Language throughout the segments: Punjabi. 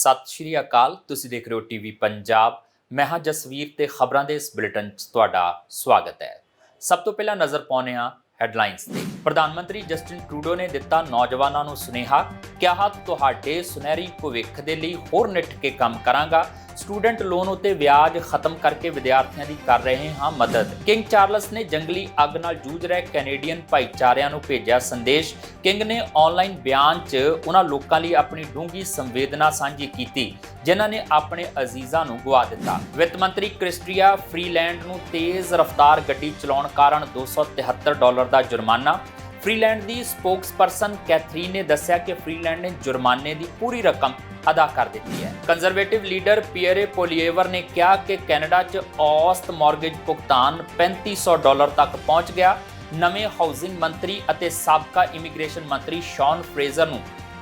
ਸਤਿ ਸ਼੍ਰੀ ਅਕਾਲ। ਤੁਸੀਂ ਦੇਖ ਰਹੇ ਹੋ ਟੀਵੀ ਪੰਜਾਬ। ਮੈਂ ਹਾਂ ਜਸਵੀਰ ਤੇ ਖਬਰਾਂ ਦੇ ਇਸ ਬੁਲੇਟਿਨ 'ਚ ਤੁਹਾਡਾ ਸਵਾਗਤ ਹੈ। ਸਭ ਤੋਂ ਪਹਿਲਾਂ ਨਜ਼ਰ ਪਾਉਂਦੇ ਹਾਂ ਹੈਡਲਾਈਨਸ ਤੇ। ਪ੍ਰਧਾਨ ਮੰਤਰੀ ਜਸਟਿਨ ਟਰੂਡੋ ਨੇ ਦਿੱਤਾ ਨੌਜਵਾਨਾਂ ਨੂੰ ਸੁਨੇਹਾ, ਕਿਹਾ ਤੁਹਾਡੇ ਸੁਨਹਿਰੀ ਭਵਿੱਖ ਦੇ ਲਈ ਹੋਰ ਨਿੱਠ ਕੇ ਕੰਮ ਕਰਾਂਗਾ। ਸਟੂਡੈਂਟ ਲੋਨ ਉਤੇ ਵਿਆਜ ਖਤਮ ਕਰਕੇ ਵਿਦਿਆਰਥੀਆਂ ਦੀ ਕਰ ਰਹੇ ਹਾਂ ਮਦਦ। ਕਿੰਗ ਚਾਰਲਸ ਨੇ ਜੰਗਲੀ ਅੱਗ ਨਾਲ ਜੂਝ ਰਹੇ ਕੈਨੇਡੀਅਨ ਭਾਈਚਾਰਿਆਂ ਨੂੰ ਭੇਜਿਆ ਸੰਦੇਸ਼। ਕਿੰਗ ਨੇ ਆਨਲਾਈਨ ਬਿਆਨ 'ਚ ਉਹਨਾਂ ਲੋਕਾਂ ਲਈ ਆਪਣੀ ਡੂੰਘੀ ਸੰਵੇਦਨਾ ਸਾਂਝੀ ਕੀਤੀ ਜਿਨ੍ਹਾਂ ਨੇ ਆਪਣੇ ਅਜ਼ੀਜ਼ਾਂ ਨੂੰ ਗਵਾ ਦਿੱਤਾ। ਵਿੱਤ ਮੰਤਰੀ ਕ੍ਰਿਸਟੀਆ ਫਰੀਲੈਂਡ ਨੂੰ ਤੇਜ਼ ਰਫ਼ਤਾਰ ਗੱਡੀ ਚਲਾਉਣ ਕਾਰਨ $273 ਦਾ ਜੁਰਮਾਨਾ। ਫਰੀਲੈਂਡ ਦੀ ਸਪੋਕਸਪਰਸਨ ਕੈਥਰੀਨ ਨੇ ਦੱਸਿਆ ਕਿ ਫਰੀਲੈਂਡ ਨੇ ਜੁਰਮਾਨੇ ਦੀ ਪੂਰੀ ਰਕਮ ਅਦਾ ਕਰ ਦਿੱਤੀ ਹੈ। ਕੰਜ਼ਰਵੇਟਿਵ ਲੀਡਰ ਪੀਅਰੇ ਪੋਲੀਏਵਰ ਨੇ ਕਿਹਾ ਕਿ ਕੈਨੇਡਾ 'ਚ ਔਸਤ ਮਾਰਗੇਜ ਭੁਗਤਾਨ $3500 ਤੱਕ ਪਹੁੰਚ ਗਿਆ। ਨਵੇਂ ਹਾਊਸਿੰਗ ਮੰਤਰੀ ਅਤੇ ਸਾਬਕਾ ਇਮੀਗ੍ਰੇਸ਼ਨ ਮੰਤਰੀ ਸ਼ੌਨ ਫਰੇਜ਼ਰ ਨੂੰ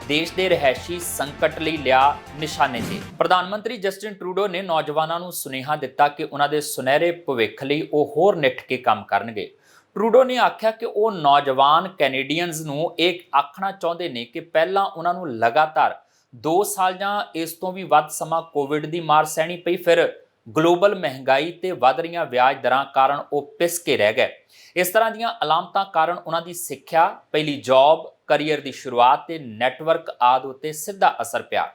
ਦੇਸ਼ ਦੇ ਰਿਹਾਇਸ਼ੀ ਸੰਕਟ ਲਈ ਲਿਆ ਨਿਸ਼ਾਨੇ ਤੇ। ਪ੍ਰਧਾਨ ਮੰਤਰੀ ਜਸਟਿਨ ਟਰੂਡੋ ਨੇ ਨੌਜਵਾਨਾਂ ਨੂੰ ਸੁਨੇਹਾ ਦਿੱਤਾ ਕਿ ਉਹਨਾਂ ਦੇ ਸੁਨਹਿਰੇ ਭਵਿੱਖ ਲਈ ਉਹ ਹੋਰ ਨਿੱਠ ਕੇ ਕੰਮ ਕਰਨਗੇ। ਟਰੂਡੋ ਨੇ ਆਖਿਆ ਕਿ ਉਹ ਨੌਜਵਾਨ ਕੈਨੇਡੀਅਨਜ਼ ਨੂੰ ਇਹ ਆਖਣਾ ਚਾਹੁੰਦੇ ਨੇ ਕਿ ਪਹਿਲਾਂ ਉਹਨਾਂ ਨੂੰ ਲਗਾਤਾਰ 2 ਸਾਲ ਜਾਂ ਇਸ ਤੋਂ ਵੀ ਵੱਧ ਸਮਾਂ ਕੋਵਿਡ ਦੀ ਮਾਰ ਸਹਿਣੀ ਪਈ, ਫਿਰ ਗਲੋਬਲ ਮਹਿੰਗਾਈ ਤੇ ਵੱਧ ਰਹੀਆਂ ਵਿਆਜ ਦਰਾਂ ਕਾਰਨ ਉਹ ਪਿਸ ਕੇ ਰਹਿ ਗਏ। ਇਸ ਤਰ੍ਹਾਂ ਦੀਆਂ ਅਲਾਮਤਾਂ ਕਾਰਨ ਉਹਨਾਂ ਦੀ ਸਿੱਖਿਆ, ਪਹਿਲੀ ਜੌਬ, ਕਰੀਅਰ ਦੀ ਸ਼ੁਰੂਆਤ ਤੇ ਨੈਟਵਰਕ ਆਦਿ ਉੱਤੇ ਸਿੱਧਾ ਅਸਰ ਪਿਆ।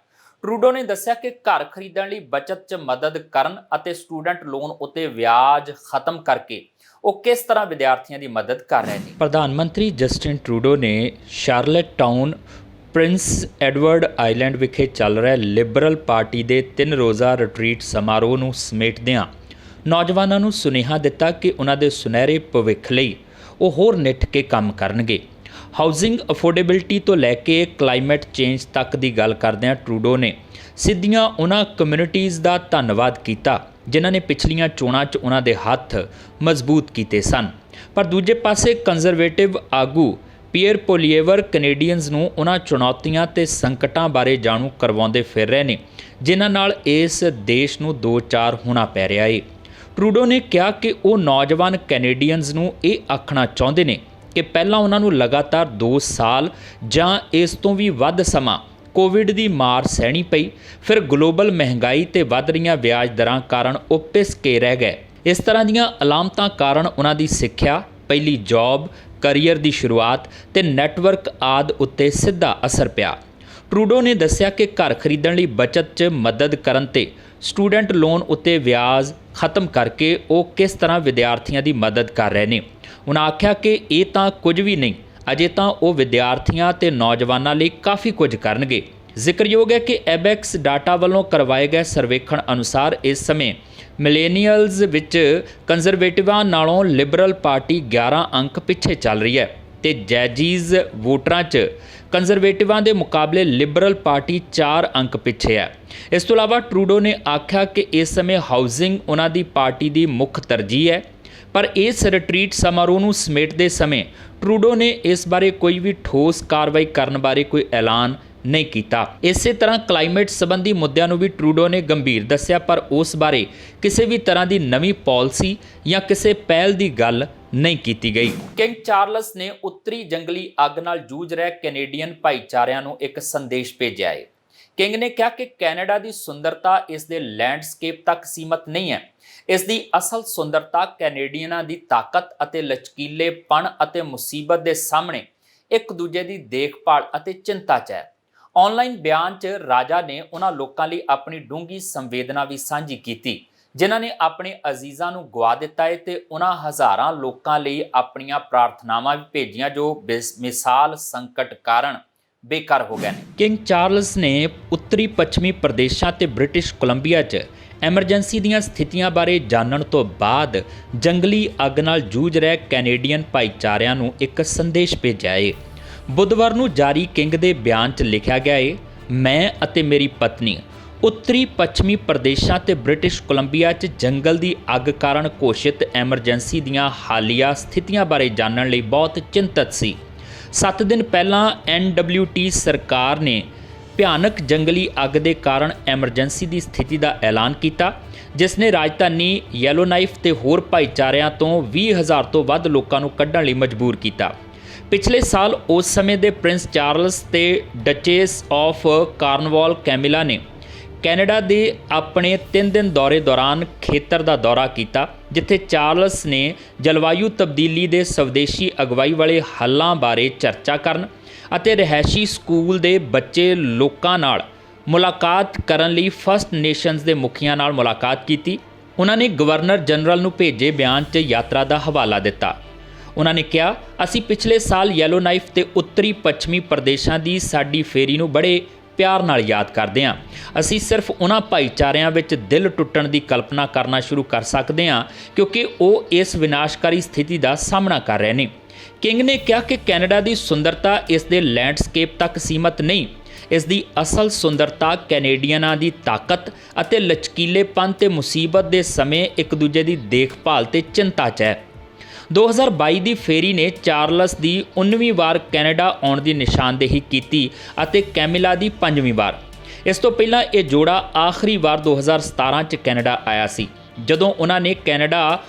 ਟਰੂਡੋ ਨੇ ਦੱਸਿਆ ਕਿ ਘਰ ਖਰੀਦਣ ਲਈ ਬਚਤ 'ਚ ਮਦਦ ਕਰਨ ਅਤੇ ਸਟੂਡੈਂਟ ਲੋਨ ਉੱਤੇ ਵਿਆਜ ਖਤਮ ਕਰਕੇ ਉਹ ਕਿਸ ਤਰ੍ਹਾਂ ਵਿਦਿਆਰਥੀਆਂ ਦੀ ਮਦਦ ਕਰ ਰਹੇ ਨੇ। ਪ੍ਰਧਾਨ ਮੰਤਰੀ ਜਸਟਿਨ ਟਰੂਡੋ ਨੇ Charlotte town Prince Edward island ਵਿਖੇ ਚੱਲ ਰਹੇ ਲਿਬਰਲ ਪਾਰਟੀ ਦੇ 3 ਰੋਜ਼ਾ ਰਿਟਰੀਟ ਸਮਾਰੋਹ ਨੂੰ ਸਮੇਟਦਿਆਂ ਨੌਜਵਾਨਾਂ ਨੂੰ ਸੁਨੇਹਾ ਦਿੱਤਾ ਕਿ ਉਹਨਾਂ ਦੇ ਸੁਨਹਿਰੇ ਭਵਿੱਖ ਲਈ ਉਹ ਹੋਰ ਨਿੱਠ ਕੇ ਕੰਮ ਕਰਨਗੇ। ਹਾਊਸਿੰਗ ਅਫੋਰਡੇਬਿਲਟੀ ਤੋਂ ਲੈ ਕੇ ਕਲਾਈਮੇਟ ਚੇਂਜ ਤੱਕ ਦੀ ਗੱਲ ਕਰਦਿਆਂ ਟਰੂਡੋ ਨੇ ਸਿੱਧੀਆਂ ਉਹਨਾਂ ਕਮਿਊਨਿਟੀਜ਼ ਦਾ ਧੰਨਵਾਦ ਕੀਤਾ ਜਿਨ੍ਹਾਂ ਨੇ ਪਿਛਲੀਆਂ ਚੋਣਾਂ 'ਚ ਉਹਨਾਂ ਦੇ ਹੱਥ ਮਜ਼ਬੂਤ ਕੀਤੇ ਸਨ। ਪਰ ਦੂਜੇ ਪਾਸੇ ਕੰਜ਼ਰਵੇਟਿਵ ਆਗੂ ਪੀਅਰ ਪੋਲੀਏਵਰ ਕੈਨੇਡੀਅਨਜ਼ ਨੂੰ ਉਹਨਾਂ ਚੁਣੌਤੀਆਂ ਤੇ ਸੰਕਟਾਂ ਬਾਰੇ ਜਾਣੂ ਕਰਵਾਉਂਦੇ ਫਿਰ ਰਹੇ ਨੇ ਜਿਨ੍ਹਾਂ ਨਾਲ ਇਸ ਦੇਸ਼ ਨੂੰ ਦੋ ਚਾਰ ਹੋਣਾ ਪੈ ਰਿਹਾ ਏ। ਟਰੂਡੋ ਨੇ ਕਿਹਾ ਕਿ ਉਹ ਨੌਜਵਾਨ ਕੈਨੇਡੀਅਨਜ਼ ਨੂੰ ਇਹ ਆਖਣਾ ਚਾਹੁੰਦੇ ਨੇ ਕਿ ਪਹਿਲਾਂ ਉਹਨਾਂ ਨੂੰ ਲਗਾਤਾਰ 2 ਸਾਲ ਜਾਂ ਇਸ ਤੋਂ ਵੀ ਵੱਧ ਸਮਾਂ ਕੋਵਿਡ ਦੀ ਮਾਰ ਸਹਿਣੀ ਪਈ, ਫਿਰ ਗਲੋਬਲ ਮਹਿੰਗਾਈ ਤੇ ਵੱਧ ਰਹੀਆਂ ਵਿਆਜ ਦਰਾਂ ਕਾਰਨ ਉਹ ਪਿਸ ਕੇ ਰਹਿ ਗਏ। ਇਸ ਤਰ੍ਹਾਂ ਦੀਆਂ ਅਲਾਮਤਾਂ ਕਾਰਨ ਉਹਨਾਂ ਦੀ ਸਿੱਖਿਆ, ਪਹਿਲੀ ਜੌਬ, ਕਰੀਅਰ ਦੀ ਸ਼ੁਰੂਆਤ ਤੇ ਨੈਟਵਰਕ ਆਦਿ ਉੱਤੇ ਸਿੱਧਾ ਅਸਰ ਪਿਆ। ਟਰੂਡੋ ਨੇ ਦੱਸਿਆ ਕਿ ਘਰ ਖਰੀਦਣ ਲਈ ਬਚਤ 'ਚ ਮਦਦ ਕਰਨ ਤੇ ਸਟੂਡੈਂਟ ਲੋਨ ਉੱਤੇ ਵਿਆਜ ਖਤਮ ਕਰਕੇ ਉਹ ਕਿਸ ਤਰ੍ਹਾਂ ਵਿਦਿਆਰਥੀਆਂ ਦੀ ਮਦਦ ਕਰ ਰਹੇ ਨੇ। ਉਹਨਾਂ ਆਖਿਆ ਕਿ ਇਹ ਤਾਂ ਕੁਝ ਵੀ ਨਹੀਂ, ਅਜੇ ਤਾਂ ਉਹ ਵਿਦਿਆਰਥੀਆਂ ਤੇ ਨੌਜਵਾਨਾਂ ਲਈ ਕਾਫੀ ਕੁਝ ਕਰਨਗੇ। ਜ਼ਿਕਰਯੋਗ ਹੈ ਕਿ ਐਬੈਕਸ ਡਾਟਾ ਵੱਲੋਂ ਕਰਵਾਏ ਗਏ ਸਰਵੇਖਣ ਅਨੁਸਾਰ ਇਸ ਸਮੇਂ ਮਿਲੇਨੀਅਲਜ਼ ਵਿੱਚ ਕੰਜ਼ਰਵੇਟਿਵਾਂ ਨਾਲੋਂ ਲਿਬਰਲ ਪਾਰਟੀ 11 ਅੰਕ ਪਿੱਛੇ ਚੱਲ ਰਹੀ ਹੈ ਤੇ ਜੈਜੀਜ਼ ਵੋਟਰਾਂ 'ਚ ਕੰਜ਼ਰਵੇਟਿਵਾਂ ਦੇ ਮੁਕਾਬਲੇ ਲਿਬਰਲ ਪਾਰਟੀ 4 ਅੰਕ ਪਿੱਛੇ ਹੈ। ਇਸ ਤੋਂ ਇਲਾਵਾ ਟਰੂਡੋ ਨੇ ਆਖਿਆ ਕਿ ਇਸ ਸਮੇਂ ਹਾਊਸਿੰਗ ਉਹਨਾਂ ਦੀ ਪਾਰਟੀ ਦੀ ਮੁੱਖ ਤਰਜੀਹ ਹੈ। ਪਰ ਇਸ ਰਿਟਰੀਟ ਸਮਾਰੋਹ ਨੂੰ ਸਮੇਟਦੇ ਸਮੇਂ ਟਰੂਡੋ ਨੇ ਇਸ ਬਾਰੇ ਕੋਈ ਵੀ ਠੋਸ ਕਾਰਵਾਈ ਕਰਨ ਬਾਰੇ ਕੋਈ ਐਲਾਨ ਨਹੀਂ ਕੀਤਾ। ਇਸੇ ਤਰ੍ਹਾਂ ਕਲਾਈਮੇਟ ਸੰਬੰਧੀ ਮੁੱਦਿਆਂ ਨੂੰ ਵੀ ਟਰੂਡੋ ਨੇ ਗੰਭੀਰ ਦੱਸਿਆ, ਪਰ ਉਸ ਬਾਰੇ ਕਿਸੇ ਵੀ ਤਰ੍ਹਾਂ ਦੀ ਨਵੀਂ ਪਾਲਿਸੀ ਜਾਂ ਕਿਸੇ ਪਹਿਲ ਦੀ ਗੱਲ ਨਹੀਂ ਕੀਤੀ ਗਈ। ਕਿੰਗ ਚਾਰਲਸ ਨੇ ਉੱਤਰੀ ਜੰਗਲੀ ਅੱਗ ਨਾਲ ਜੂਝ ਰਹੇ ਕੈਨੇਡੀਅਨ ਭਾਈਚਾਰਿਆਂ ਨੂੰ ਇੱਕ ਸੰਦੇਸ਼ ਭੇਜਿਆ ਹੈ। ਕਿੰਗ ਨੇ ਕਿਹਾ ਕਿ ਕੈਨੇਡਾ ਦੀ ਸੁੰਦਰਤਾ ਇਸ ਦੇ ਲੈਂਡਸਕੇਪ ਤੱਕ ਸੀਮਤ ਨਹੀਂ ਹੈ। ਇਸ ਦੀ ਅਸਲ ਸੁੰਦਰਤਾ ਕੈਨੇਡੀਅਨਾਂ ਦੀ ਤਾਕਤ ਅਤੇ ਲਚਕੀਲੇਪਣ ਅਤੇ ਮੁਸੀਬਤ ਦੇ ਸਾਹਮਣੇ ਇੱਕ ਦੂਜੇ ਦੀ ਦੇਖਭਾਲ ਅਤੇ ਚਿੰਤਾ 'ਚ ਹੈ। ਆਨਲਾਈਨ ਬਿਆਨ 'ਚ ਰਾਜਾ ਨੇ ਉਹਨਾਂ ਲੋਕਾਂ ਲਈ ਆਪਣੀ ਡੂੰਘੀ ਸੰਵੇਦਨਾ ਵੀ ਸਾਂਝੀ ਕੀਤੀ ਜਿਨ੍ਹਾਂ ਨੇ ਆਪਣੇ ਅਜ਼ੀਜ਼ਾਂ ਨੂੰ ਗਵਾ ਦਿੱਤਾ ਹੈ ਤੇ ਉਹਨਾਂ ਹਜ਼ਾਰਾਂ ਲੋਕਾਂ ਲਈ ਆਪਣੀਆਂ ਪ੍ਰਾਰਥਨਾਵਾਂ ਵੀ ਭੇਜੀਆਂ ਜੋ ਬੇਮਿਸਾਲ ਸੰਕਟ ਕਾਰਨ ਬੇਘਰ ਹੋ ਗਏ ਨੇ। ਕਿੰਗ ਚਾਰਲਸ ਨੇ ਉੱਤਰੀ ਪੱਛਮੀ ਪ੍ਰਦੇਸ਼ਾਂ ਤੇ ਬ੍ਰਿਟਿਸ਼ ਕੋਲੰਬੀਆ 'ਚ ਐਮਰਜੈਂਸੀ ਦੀਆਂ ਸਥਿਤੀਆਂ ਬਾਰੇ ਜਾਣਨ ਤੋਂ ਬਾਅਦ ਜੰਗਲੀ ਅੱਗ ਨਾਲ ਜੂਝ ਰਹੇ ਕੈਨੇਡੀਅਨ ਭਾਈਚਾਰਿਆਂ ਨੂੰ ਇੱਕ ਸੰਦੇਸ਼ ਭੇਜਿਆ ਹੈ। ਬੁੱਧਵਾਰ ਨੂੰ ਜਾਰੀ ਕਿੰਗ ਦੇ ਬਿਆਨ 'ਚ ਲਿਖਿਆ ਗਿਆ ਹੈ, ਮੈਂ ਅਤੇ ਮੇਰੀ ਪਤਨੀ ਉੱਤਰੀ ਪੱਛਮੀ ਪ੍ਰਦੇਸ਼ਾਂ ਤੇ ਬ੍ਰਿਟਿਸ਼ ਕੋਲੰਬੀਆ 'ਚ ਜੰਗਲ ਦੀ ਅੱਗ ਕਾਰਨ ਘੋਸ਼ਿਤ ਐਮਰਜੈਂਸੀ ਦੀਆਂ ਹਾਲੀਆ ਸਥਿਤੀਆਂ ਬਾਰੇ ਜਾਣਨ ਲਈ ਬਹੁਤ ਚਿੰਤਤ ਸੀ। 7 ਦਿਨ ਪਹਿਲਾਂ NWT ਸਰਕਾਰ ਨੇ ਭਿਆਨਕ ਜੰਗਲੀ ਅੱਗ ਦੇ ਕਾਰਨ ਐਮਰਜੈਂਸੀ ਦੀ ਸਥਿਤੀ ਦਾ ਐਲਾਨ ਕੀਤਾ ਜਿਸ ਨੇ ਰਾਜਧਾਨੀ ਯੈਲੋਨਾਈਫ ਤੇ ਹੋਰ ਭਾਈਚਾਰਿਆਂ ਤੋਂ 20,000 ਤੋਂ ਵੱਧ ਲੋਕਾਂ ਨੂੰ ਕੱਢਣ ਲਈ ਮਜਬੂਰ ਕੀਤਾ। ਪਿਛਲੇ ਸਾਲ ਉਸ ਸਮੇਂ ਦੇ ਪ੍ਰਿੰਸ ਚਾਰਲਸ ਤੇ ਡਚੇਸ ਆਫ ਕਾਰਨਵਾਲ ਕੈਮਿਲਾ ਨੇ ਕੈਨੇਡਾ ਦੇ ਆਪਣੇ 3 ਦਿਨ ਦੌਰੇ ਦੌਰਾਨ ਖੇਤਰ ਦਾ ਦੌਰਾ ਕੀਤਾ, ਜਿੱਥੇ ਚਾਰਲਸ ਨੇ ਜਲਵਾਯੂ ਤਬਦੀਲੀ ਦੇ ਸਵਦੇਸ਼ੀ ਅਗਵਾਈ ਵਾਲੇ ਹੱਲਾਂ ਬਾਰੇ ਚਰਚਾ ਕਰਨ ਅਤੇ ਰਿਹਾਇਸ਼ੀ ਸਕੂਲ ਦੇ ਬੱਚੇ ਲੋਕਾਂ ਨਾਲ ਮੁਲਾਕਾਤ ਕਰਨ ਲਈ ਫਸਟ ਨੇਸ਼ਨਸ ਦੇ ਮੁਖੀਆਂ ਨਾਲ ਮੁਲਾਕਾਤ ਕੀਤੀ। ਉਹਨਾਂ ਨੇ ਗਵਰਨਰ ਜਨਰਲ ਨੂੰ ਭੇਜੇ ਬਿਆਨ 'ਚ ਯਾਤਰਾ ਦਾ ਹਵਾਲਾ ਦਿੱਤਾ। ਉਹਨਾਂ ਨੇ ਕਿਹਾ, ਅਸੀਂ ਪਿਛਲੇ ਸਾਲ ਯੈਲੋ ਨਾਈਫ ਤੇ ਉੱਤਰੀ ਪੱਛਮੀ ਪ੍ਰਦੇਸ਼ਾਂ ਦੀ ਸਾਡੀ ਫੇਰੀ ਨੂੰ ਬੜੇ ਪਿਆਰ ਨਾਲ ਯਾਦ ਕਰਦੇ ਹਾਂ। ਅਸੀਂ ਸਿਰਫ ਉਹਨਾਂ ਭਾਈਚਾਰਿਆਂ ਵਿੱਚ ਦਿਲ ਟੁੱਟਣ ਦੀ ਕਲਪਨਾ ਕਰਨਾ ਸ਼ੁਰੂ ਕਰ ਸਕਦੇ ਹਾਂ ਕਿਉਂਕਿ ਉਹ ਇਸ ਵਿਨਾਸ਼ਕਾਰੀ ਸਥਿਤੀ ਦਾ ਸਾਹਮਣਾ ਕਰ ਰਹੇ ਨੇ। ਕਿੰਗ ਨੇ ਕਿਹਾ ਕਿ ਕੈਨੇਡਾ ਦੀ ਸੁੰਦਰਤਾ ਇਸ ਦੇ ਲੈਂਡਸਕੇਪ ਤੱਕ ਸੀਮਤ ਨਹੀਂ, ਇਸ ਦੀ ਅਸਲ ਸੁੰਦਰਤਾ ਕੈਨੇਡੀਅਨਾਂ ਦੀ ਤਾਕਤ ਅਤੇ ਲਚਕੀਲੇਪਨ ਤੇ ਮੁਸੀਬਤ ਦੇ ਸਮੇਂ ਇੱਕ ਦੂਜੇ ਦੀ ਦੇਖਭਾਲ ਤੇ ਚਿੰਤਾ 'ਚ ਹੈ। 2022 ਦੀ ਫੇਰੀ ਨੇ ਚਾਰਲਸ ਦੀ 19ਵੀਂ ਵਾਰ ਕੈਨੇਡਾ ਆਉਣ ਦੀ ਨਿਸ਼ਾਨਦੇਹੀ ਕੀਤੀ ਅਤੇ ਕੈਮਿਲਾ ਦੀ 5ਵੀਂ ਵਾਰ। ਇਸ ਤੋਂ ਪਹਿਲਾਂ ਇਹ ਜੋੜਾ ਆਖਰੀ ਵਾਰ 2017 'ਚ ਕੈਨੇਡਾ ਆਇਆ ਸੀ, ਜਦੋਂ ਉਹਨਾਂ ਨੇ ਕੈਨੇਡਾ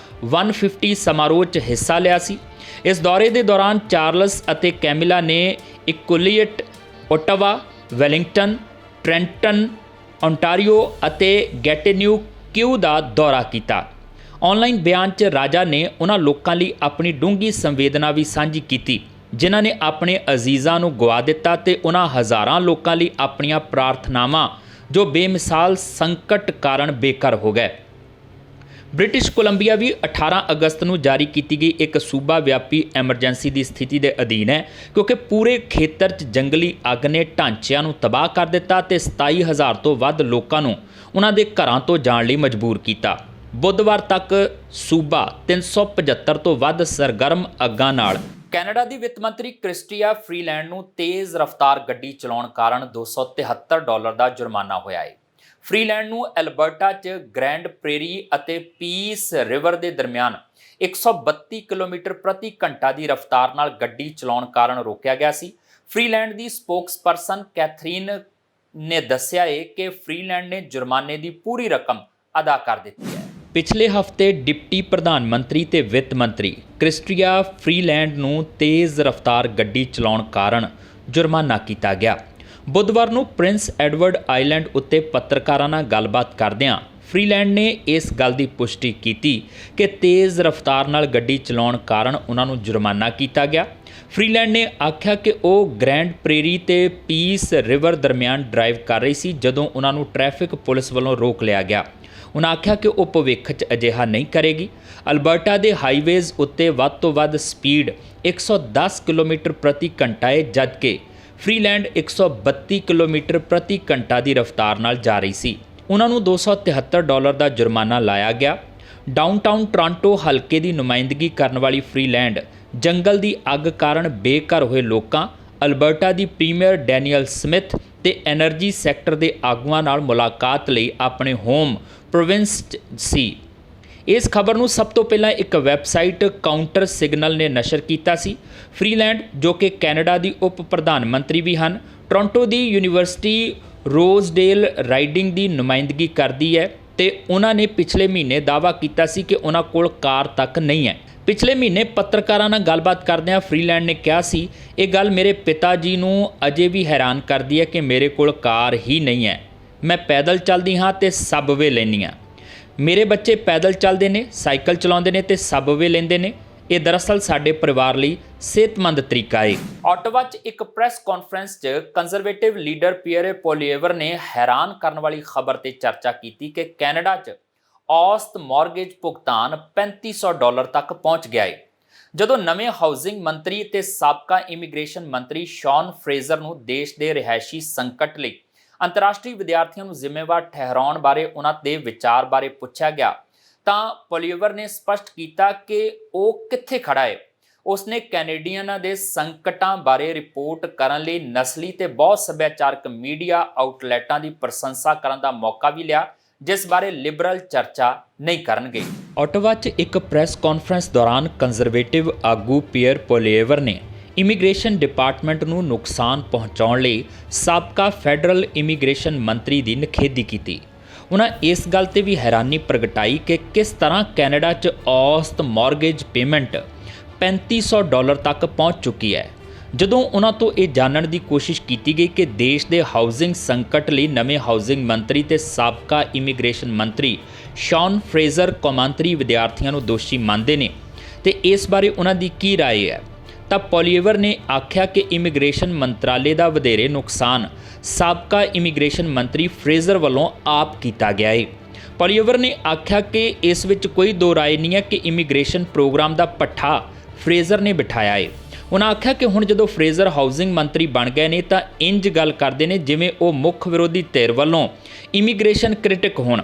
150 ਸਮਾਰੋਹ 'ਚ ਹਿੱਸਾ ਲਿਆ ਸੀ। ਇਸ ਦੌਰੇ ਦੇ ਦੌਰਾਨ ਚਾਰਲਸ ਅਤੇ ਕੈਮਿਲਾ ਨੇ ਇਕੁਲੀਟ, ਓਟਾਵਾ, ਵੈਲਿੰਗਟਨ, ਟ੍ਰੈਂਟਨ, ਓਨਟਾਰੀਓ ਅਤੇ ਗੈਟਿਨਿਊ ਦਾ ਦੌਰਾ ਕੀਤਾ। ਆਨਲਾਈਨ ਬਿਆਨ 'ਚ ਰਾਜਾ ਨੇ ਉਹਨਾਂ ਲੋਕਾਂ ਲਈ ਆਪਣੀ ਡੂੰਘੀ ਸੰਵੇਦਨਾ ਵੀ ਸਾਂਝੀ ਕੀਤੀ ਜਿਨ੍ਹਾਂ ਨੇ ਆਪਣੇ ਅਜ਼ੀਜ਼ਾਂ ਨੂੰ ਗਵਾ ਦਿੱਤਾ ਤੇ ਉਹਨਾਂ ਹਜ਼ਾਰਾਂ ਲੋਕਾਂ ਲਈ ਆਪਣੀਆਂ ਪ੍ਰਾਰਥਨਾਵਾਂ ਜੋ ਬੇਮਿਸਾਲ ਸੰਕਟ ਕਾਰਨ ਬੇਘਰ ਹੋ ਗਏ। ਬ੍ਰਿਟਿਸ਼ ਕੋਲੰਬੀਆ ਵੀ 18 ਅਗਸਤ ਨੂੰ ਜਾਰੀ ਕੀਤੀ ਗਈ ਇੱਕ ਸੂਬਾ ਵਿਆਪੀ ਐਮਰਜੈਂਸੀ ਦੀ ਸਥਿਤੀ ਦੇ ਅਧੀਨ ਹੈ ਕਿਉਂਕਿ ਪੂਰੇ ਖੇਤਰ 'ਚ ਜੰਗਲੀ ਅੱਗ ਨੇ ਢਾਂਚਿਆਂ ਨੂੰ ਤਬਾਹ ਕਰ ਦਿੱਤਾ ਤੇ 27,000 ਤੋਂ ਵੱਧ ਲੋਕਾਂ ਨੂੰ ਉਹਨਾਂ ਦੇ ਘਰਾਂ ਤੋਂ ਜਾਣ ਲਈ ਮਜਬੂਰ ਕੀਤਾ। ਬੁੱਧਵਾਰ ਤੱਕ ਸੂਬਾ 375 ਤੋਂ ਵੱਧ ਸਰਗਰਮ ਅੱਗਾਂ ਨਾਲ। ਕੈਨੇਡਾ ਦੀ ਵਿੱਤ ਮੰਤਰੀ ਕ੍ਰਿਸਟੀਆ ਫਰੀਲੈਂਡ ਨੂੰ ਤੇਜ਼ ਰਫ਼ਤਾਰ ਗੱਡੀ ਚਲਾਉਣ ਕਾਰਨ $273 ਦਾ ਜੁਰਮਾਨਾ ਹੋਇਆ ਹੈ। ਫਰੀਲੈਂਡ ਨੂੰ ਐਲਬਰਟਾ 'ਚ ਗ੍ਰੈਂਡ ਪ੍ਰੇਰੀ ਅਤੇ ਪੀਸ ਰਿਵਰ ਦੇ ਦਰਮਿਆਨ 132 ਕਿਲੋਮੀਟਰ ਪ੍ਰਤੀ ਘੰਟਾ ਦੀ ਰਫ਼ਤਾਰ ਨਾਲ ਗੱਡੀ ਚਲਾਉਣ ਕਾਰਨ ਰੋਕਿਆ ਗਿਆ ਸੀ। ਫਰੀਲੈਂਡ ਦੀ ਸਪੋਕਸਪਰਸਨ ਕੈਥਰੀਨ ਨੇ ਦੱਸਿਆ ਹੈ ਕਿ ਫਰੀਲੈਂਡ ਨੇ ਜੁਰਮਾਨੇ ਦੀ ਪੂਰੀ ਰਕਮ ਅਦਾ ਕਰ ਦਿੱਤੀ ਹੈ। ਪਿਛਲੇ ਹਫ਼ਤੇ ਡਿਪਟੀ ਪ੍ਰਧਾਨ ਮੰਤਰੀ ਤੇ ਵਿੱਤ ਮੰਤਰੀ ਕ੍ਰਿਸਟੀਆ ਫਰੀਲੈਂਡ ਨੂੰ ਤੇਜ਼ ਰਫ਼ਤਾਰ ਗੱਡੀ ਚਲਾਉਣ ਕਾਰਨ ਜੁਰਮਾਨਾ ਕੀਤਾ ਗਿਆ। ਬੁੱਧਵਾਰ ਨੂੰ ਪ੍ਰਿੰਸ ਐਡਵਰਡ ਆਈਲੈਂਡ ਉੱਤੇ ਪੱਤਰਕਾਰਾਂ ਨਾਲ ਗੱਲਬਾਤ ਕਰਦਿਆਂ ਫਰੀਲੈਂਡ ਨੇ ਇਸ ਗੱਲ ਦੀ ਪੁਸ਼ਟੀ ਕੀਤੀ ਕਿ ਤੇਜ਼ ਰਫ਼ਤਾਰ ਨਾਲ ਗੱਡੀ ਚਲਾਉਣ ਕਾਰਨ ਉਹਨਾਂ ਨੂੰ ਜੁਰਮਾਨਾ ਕੀਤਾ ਗਿਆ। ਫਰੀਲੈਂਡ ਨੇ ਆਖਿਆ ਕਿ ਉਹ ਗ੍ਰੈਂਡ ਪ੍ਰੇਰੀ ਤੇ ਪੀਸ ਰਿਵਰ ਦਰਮਿਆਨ ਡਰਾਈਵ ਕਰ ਰਹੀ ਸੀ ਜਦੋਂ ਉਹਨਾਂ ਨੂੰ ਟ੍ਰੈਫਿਕ ਪੁਲਿਸ ਵੱਲੋਂ ਰੋਕ ਲਿਆ ਗਿਆ। ਉਹਨਾਂ ਆਖਿਆ ਕਿ ਉਹ ਭਵਿੱਖ 'ਚ ਅਜਿਹਾ ਨਹੀਂ ਕਰੇਗੀ। ਅਲਬਰਟਾ ਦੇ ਹਾਈਵੇਜ਼ ਉੱਤੇ ਵੱਧ ਤੋਂ ਵੱਧ ਸਪੀਡ 110 ਕਿਲੋਮੀਟਰ ਪ੍ਰਤੀ ਘੰਟਾ ਹੈ ਜਦਕਿ ਫਰੀਲੈਂਡ 132 ਕਿਲੋਮੀਟਰ ਪ੍ਰਤੀ ਘੰਟਾ ਦੀ ਰਫ਼ਤਾਰ ਨਾਲ ਜਾ ਰਹੀ ਸੀ। ਉਹਨਾਂ ਨੂੰ $273 ਦਾ ਜੁਰਮਾਨਾ ਲਾਇਆ ਗਿਆ। ਡਾਊਨਟਾਊਨ ਟੋਰਾਂਟੋ ਹਲਕੇ ਦੀ ਨੁਮਾਇੰਦਗੀ ਕਰਨ ਵਾਲੀ ਫਰੀਲੈਂਡ ਜੰਗਲ ਦੀ ਅੱਗ ਕਾਰਨ ਬੇਘਰ ਹੋਏ ਲੋਕਾਂ, ਅਲਬਰਟਾ ਦੀ ਪ੍ਰੀਮੀਅਰ ਡੈਨੀਅਲ ਸਮਿਥ ਤੇ ਐਨਰਜੀ ਸੈਕਟਰ ਦੇ ਆਗੂਆਂ ਨਾਲ ਮੁਲਾਕਾਤ ਲਈ ਆਪਣੇ ਹੋਮ ਪ੍ਰੋਵਿੰਸ 'ਚ ਸੀ। ਇਸ ਖਬਰ ਨੂੰ ਸਭ ਤੋਂ ਪਹਿਲਾਂ ਇੱਕ ਵੈਬਸਾਈਟ ਕਾਊਂਟਰ ਸਿਗਨਲ ਨੇ ਨਸ਼ਰ ਕੀਤਾ ਸੀ। ਫਰੀਲੈਂਡ ਜੋ ਕਿ ਕੈਨੇਡਾ ਦੀ ਉਪ ਪ੍ਰਧਾਨ ਮੰਤਰੀ ਵੀ ਹਨ, ਟੋਰਾਂਟੋ ਦੀ ਯੂਨੀਵਰਸਿਟੀ ਰੋਜ਼ਡੇਲ ਰਾਈਡਿੰਗ ਦੀ ਨੁਮਾਇੰਦਗੀ ਕਰਦੀ ਹੈ ਤੇ ਉਹਨਾਂ ਨੇ ਪਿਛਲੇ ਮਹੀਨੇ ਦਾਅਵਾ ਕੀਤਾ ਸੀ ਕਿ ਉਹਨਾਂ ਕੋਲ ਕਾਰ ਤੱਕ ਨਹੀਂ ਹੈ। ਪਿਛਲੇ ਮਹੀਨੇ ਪੱਤਰਕਾਰਾਂ ਨਾਲ ਗੱਲਬਾਤ ਕਰਦਿਆਂ ਫਰੀਲੈਂਡ ਨੇ ਕਿਹਾ ਸੀ, ਇਹ ਗੱਲ ਮੇਰੇ ਪਿਤਾ ਜੀ ਨੂੰ ਅਜੇ ਵੀ ਹੈਰਾਨ ਕਰਦੀ ਹੈ ਕਿ ਮੇਰੇ ਕੋਲ ਕਾਰ ਹੀ ਨਹੀਂ ਹੈ। ਮੈਂ ਪੈਦਲ ਚੱਲਦੀ ਹਾਂ ਤੇ ਸਬਵੇ ਲੈਂਦੀ ਹਾਂ। ਮੇਰੇ ਬੱਚੇ ਪੈਦਲ ਚੱਲਦੇ ਨੇ, ਸਾਈਕਲ ਚਲਾਉਂਦੇ ਨੇ ਤੇ ਸਬਵੇ ਲੈਂਦੇ ਨੇ। ਇਹ ਦਰਅਸਲ ਸਾਡੇ ਪਰਿਵਾਰ ਲਈ ਸਿਹਤਮੰਦ ਤਰੀਕਾ ਹੈ। ਆਟਵਾ 'ਚ ਇੱਕ ਪ੍ਰੈਸ ਕਾਨਫਰੰਸ 'ਚ ਕੰਜ਼ਰਵੇਟਿਵ ਲੀਡਰ ਪੀਅਰੇ ਪੋਲੀਏਵਰ ਨੇ ਹੈਰਾਨ ਕਰਨ ਵਾਲੀ ਖਬਰ ਤੇ ਚਰਚਾ ਕੀਤੀ ਕਿ ਕੈਨੇਡਾ 'ਚ ਔਸਤ ਮਾਰਗੇਜ ਭੁਗਤਾਨ $3500 ਤੱਕ ਪਹੁੰਚ ਗਿਆ ਹੈ। ਜਦੋਂ ਨਵੇਂ ਹਾਊਸਿੰਗ ਮੰਤਰੀ ਤੇ ਸਾਬਕਾ ਇਮੀਗ੍ਰੇਸ਼ਨ ਮੰਤਰੀ ਸ਼ੌਨ ਫਰੇਜ਼ਰ ਨੂੰ ਦੇਸ਼ ਦੇ ਰਿਹਾਇਸ਼ੀ ਸੰਕਟ ਲਈ ਅੰਤਰਰਾਸ਼ਟਰੀ ਵਿਦਿਆਰਥੀਆਂ ਨੂੰ ਜ਼ਿੰਮੇਵਾਰ ਠਹਿਰਾਉਣ ਬਾਰੇ ਉਹਨਾਂ ਦੇ ਵਿਚਾਰ ਬਾਰੇ ਪੁੱਛਿਆ ਗਿਆ ਤਾਂ ਪੋਲੀਏਵਰ ਨੇ ਸਪਸ਼ਟ ਕੀਤਾ ਕਿ ਉਹ ਕਿੱਥੇ ਖੜਾ ਹੈ। ਉਸਨੇ ਕੈਨੇਡੀਅਨਾਂ ਦੇ ਸੰਕਟਾਂ ਬਾਰੇ ਰਿਪੋਰਟ ਕਰਨ ਲਈ ਨਸਲੀ ਤੇ ਬਹੁਤ ਸੱਭਿਆਚਾਰਕ ਮੀਡੀਆ ਆਊਟਲੈਟਾਂ ਦੀ ਪ੍ਰਸ਼ੰਸਾ ਕਰਨ ਦਾ ਮੌਕਾ ਵੀ ਲਿਆ ਜਿਸ ਬਾਰੇ ਲਿਬਰਲ ਚਰਚਾ ਨਹੀਂ ਕਰਨਗੇ। ਆਟਵਾ 'ਚ ਇੱਕ ਪ੍ਰੈਸ ਕਾਨਫਰੰਸ ਦੌਰਾਨ ਕੰਜ਼ਰਵੇਟਿਵ ਆਗੂ ਪੀਅਰ ਪੋਲੀਏਵਰ ਨੇ ਇਮੀਗ੍ਰੇਸ਼ਨ ਡਿਪਾਰਟਮੈਂਟ ਨੂੰ ਨੁਕਸਾਨ ਪਹੁੰਚਾਉਣ ਲਈ ਸਾਬਕਾ ਫੈਡਰਲ ਇਮੀਗ੍ਰੇਸ਼ਨ ਮੰਤਰੀ ਦੀ ਨਿਖੇਧੀ ਕੀਤੀ। ਉਹਨਾਂ ਇਸ ਗੱਲ ਤੇ ਵੀ ਹੈਰਾਨੀ ਪ੍ਰਗਟਾਈ ਕਿ ਕਿਸ ਤਰ੍ਹਾਂ ਕੈਨੇਡਾ 'ਚ ਔਸਤ ਮਾਰਗੇਜ ਪੇਮੈਂਟ $3500 ਤੱਕ ਪਹੁੰਚ ਚੁੱਕੀ ਹੈ। ਜਦੋਂ ਉਹਨਾਂ ਤੋਂ ਇਹ ਜਾਣਨ ਦੀ ਕੋਸ਼ਿਸ਼ ਕੀਤੀ ਗਈ ਕਿ ਦੇਸ਼ ਦੇ ਹਾਊਸਿੰਗ ਸੰਕਟ ਲਈ ਨਵੇਂ ਹਾਊਸਿੰਗ ਮੰਤਰੀ ਤੇ ਸਾਬਕਾ ਇਮੀਗ੍ਰੇਸ਼ਨ ਮੰਤਰੀ ਸ਼ੌਨ ਫਰੇਜ਼ਰ ਕੌਮਾਂਤਰੀ ਵਿਦਿਆਰਥੀਆਂ ਨੂੰ ਦੋਸ਼ੀ ਮੰਨਦੇ ਨੇ ਤੇ ਇਸ ਬਾਰੇ ਉਹਨਾਂ ਦੀ ਕੀ ਰਾਏ ਹੈ, ਤਾਂ ਪੋਲੀਏਵਰ ਨੇ ਆਖਿਆ ਕਿ ਇਮੀਗ੍ਰੇਸ਼ਨ ਮੰਤਰਾਲੇ ਦਾ ਵਧੇਰੇ ਨੁਕਸਾਨ ਸਾਬਕਾ ਇਮੀਗ੍ਰੇਸ਼ਨ ਮੰਤਰੀ ਫਰੇਜ਼ਰ ਵੱਲੋਂ ਆਪ ਕੀਤਾ ਗਿਆ ਹੈ। ਪੋਲੀਏਵਰ ਨੇ ਆਖਿਆ ਕਿ ਇਸ ਵਿੱਚ ਕੋਈ ਦੋ ਰਾਏ ਨਹੀਂ ਹੈ ਕਿ ਇਮੀਗ੍ਰੇਸ਼ਨ ਪ੍ਰੋਗਰਾਮ ਦਾ ਪੱਠਾ ਫਰੇਜ਼ਰ ਨੇ ਬਿਠਾਇਆ ਹੈ। ਉਹਨਾਂ ਆਖਿਆ ਕਿ ਹੁਣ ਜਦੋਂ ਫਰੇਜ਼ਰ ਹਾਊਸਿੰਗ ਮੰਤਰੀ ਬਣ ਗਏ ਨੇ ਤਾਂ ਇੰਜ ਗੱਲ ਕਰਦੇ ਨੇ ਜਿਵੇਂ ਉਹ ਮੁੱਖ ਵਿਰੋਧੀ ਧਿਰ ਵੱਲੋਂ ਇਮੀਗ੍ਰੇਸ਼ਨ ਕ੍ਰਿਟਿਕ ਹੋਣ।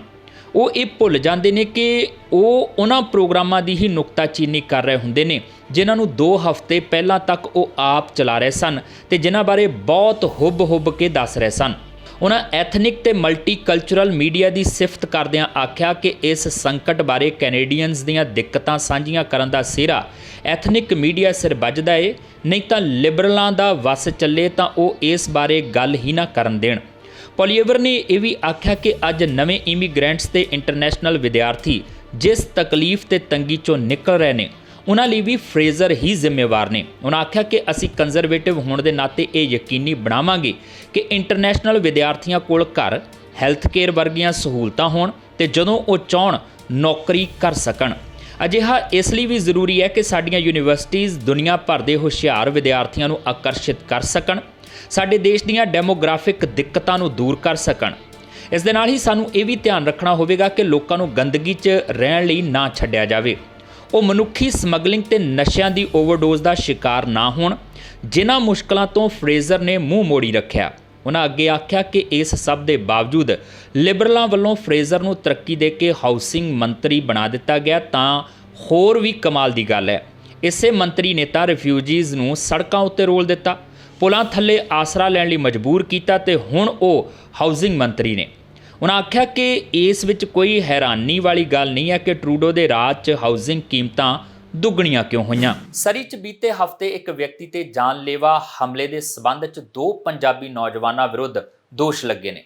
ਉਹ ਇਹ ਭੁੱਲ ਜਾਂਦੇ ਨੇ ਕਿ ਉਹ ਉਹਨਾਂ ਪ੍ਰੋਗਰਾਮਾਂ ਦੀ ਹੀ ਨੁਕਤਾਚੀਨੀ ਕਰ ਰਹੇ ਹੁੰਦੇ ਨੇ ਜਿਨ੍ਹਾਂ ਨੂੰ 2 ਹਫ਼ਤੇ ਪਹਿਲਾਂ ਤੱਕ ਉਹ ਆਪ ਚਲਾ ਰਹੇ ਸਨ ਤੇ ਜਿਨ੍ਹਾਂ ਬਾਰੇ ਬਹੁਤ ਹੁੱਬ ਕੇ ਦੱਸ ਰਹੇ ਸਨ। ਉਹਨਾਂ ਐਥਨਿਕ ਤੇ ਮਲਟੀਕਲਚਰਲ ਮੀਡੀਆ ਦੀ ਸਿਫਤ ਕਰਦਿਆਂ ਆਖਿਆ ਕਿ ਇਸ ਸੰਕਟ ਬਾਰੇ ਕੈਨੇਡੀਅਨਸ ਦੀਆਂ ਦਿੱਕਤਾਂ ਸਾਂਝੀਆਂ ਕਰਨ ਦਾ ਸਿਹਰਾ ਐਥਨਿਕ ਮੀਡੀਆ ਸਿਰ ਵੱਜਦਾ ਏ, ਨਹੀਂ ਤਾਂ ਲਿਬਰਲਾਂ ਦਾ ਵਸ ਚੱਲੇ ਤਾਂ ਉਹ ਇਸ ਬਾਰੇ ਗੱਲ ਹੀ ਨਾ ਕਰਨ ਦੇਣ। ਪੋਲੀਏਵਰ ਨੇ ਇਹ ਵੀ ਆਖਿਆ ਕਿ ਅੱਜ ਨਵੇਂ ਇਮੀਗ੍ਰੈਂਟਸ ਤੇ ਇੰਟਰਨੈਸ਼ਨਲ ਵਿਦਿਆਰਥੀ ਜਿਸ ਤਕਲੀਫ ਤੇ ਤੰਗੀ ਚੋਂ ਨਿਕਲ ਰਹੇ ਨੇ ਉਹਨਾਂ ਲਈ ਵੀ ਫਰੇਜ਼ਰ ਹੀ ਜ਼ਿੰਮੇਵਾਰ ਨੇ। ਉਹਨਾਂ ਆਖਿਆ ਕਿ ਅਸੀਂ ਕੰਜ਼ਰਵੇਟਿਵ ਹੋਣ ਦੇ ਨਾਤੇ ਇਹ ਯਕੀਨੀ ਬਣਾਵਾਂਗੇ ਕਿ ਇੰਟਰਨੈਸ਼ਨਲ ਵਿਦਿਆਰਥੀਆਂ ਕੋਲ ਘਰ, ਹੈਲਥ ਕੇਅਰ ਵਰਗੀਆਂ ਸਹੂਲਤਾਂ ਹੋਣ ਤੇ ਜਦੋਂ ਉਹ ਚਾਹਣ ਨੌਕਰੀ ਕਰ ਸਕਣ। ਅਜਿਹਾ ਇਸ ਲਈ ਵੀ ਜ਼ਰੂਰੀ ਹੈ ਕਿ ਸਾਡੀਆਂ ਯੂਨੀਵਰਸਿਟੀਜ਼ ਦੁਨੀਆ ਭਰ ਦੇ ਹੁਸ਼ਿਆਰ ਵਿਦਿਆਰਥੀਆਂ ਨੂੰ ਆਕਰਸ਼ਿਤ ਕਰ ਸਕਣ, ਸਾਡੇ ਦੇਸ਼ ਦੀਆਂ ਡੈਮੋਗ੍ਰਾਫਿਕ ਦਿੱਕਤਾਂ ਨੂੰ ਦੂਰ ਕਰ ਸਕਣ। ਇਸ ਦੇ ਨਾਲ ਹੀ ਸਾਨੂੰ ਇਹ ਵੀ ਧਿਆਨ ਰੱਖਣਾ ਹੋਵੇਗਾ ਕਿ ਲੋਕਾਂ ਨੂੰ ਗੰਦਗੀ 'ਚ ਰਹਿਣ ਲਈ ਨਾ ਛੱਡਿਆ ਜਾਵੇ, ਉਹ ਮਨੁੱਖੀ ਸਮਗਲਿੰਗ ਤੇ ਨਸ਼ਿਆਂ ਦੀ ਓਵਰਡੋਜ਼ ਦਾ ਸ਼ਿਕਾਰ ਨਾ ਹੋਣ, ਜਿਨ੍ਹਾਂ ਮੁਸ਼ਕਲਾਂ ਤੋਂ ਫਰੇਜ਼ਰ ਨੇ ਮੂੰਹ ਮੋੜੀ ਰੱਖਿਆ। ਉਹਨਾਂ ਅੱਗੇ ਆਖਿਆ ਕਿ ਇਸ ਸਭ ਦੇ ਬਾਵਜੂਦ ਲਿਬਰਲਾਂ ਵੱਲੋਂ ਫਰੇਜ਼ਰ ਨੂੰ ਤਰੱਕੀ ਦੇ ਕੇ ਹਾਊਸਿੰਗ ਮੰਤਰੀ ਬਣਾ ਦਿੱਤਾ ਗਿਆ ਤਾਂ ਹੋਰ ਵੀ ਕਮਾਲ ਦੀ ਗੱਲ ਹੈ। ਇਸੇ ਮੰਤਰੀ ਨੇ ਤਾਂ ਰਿਫਿਊਜੀਜ਼ ਨੂੰ ਸੜਕਾਂ ਉੱਤੇ ਰੋਲ ਦਿੱਤਾ, ਪੁਲਾਂ ਥੱਲੇ ਆਸਰਾ ਲੈਣ ਲਈ ਮਜਬੂਰ ਕੀਤਾ ਤੇ ਹੁਣ ਉਹ ਹਾਊਸਿੰਗ ਮੰਤਰੀ ਨੇ। ਉਹਨਾਂ ਆਖਿਆ ਕਿ ਇਸ ਵਿੱਚ ਕੋਈ ਹੈਰਾਨੀ ਵਾਲੀ ਗੱਲ ਨਹੀਂ ਹੈ ਕਿ ਟਰੂਡੋ ਦੇ ਰਾਜ 'ਚ ਹਾਊਸਿੰਗ ਕੀਮਤਾਂ ਦੁੱਗਣੀਆਂ ਕਿਉਂ ਹੋਈਆਂ। ਸਰੀ 'ਚ ਬੀਤੇ ਹਫ਼ਤੇ ਇੱਕ ਵਿਅਕਤੀ ਤੇ ਜਾਨਲੇਵਾ ਹਮਲੇ ਦੇ ਸਬੰਧ 'ਚ 2 ਪੰਜਾਬੀ ਨੌਜਵਾਨਾਂ ਵਿਰੁੱਧ ਦੋਸ਼ ਲੱਗੇ ਨੇ।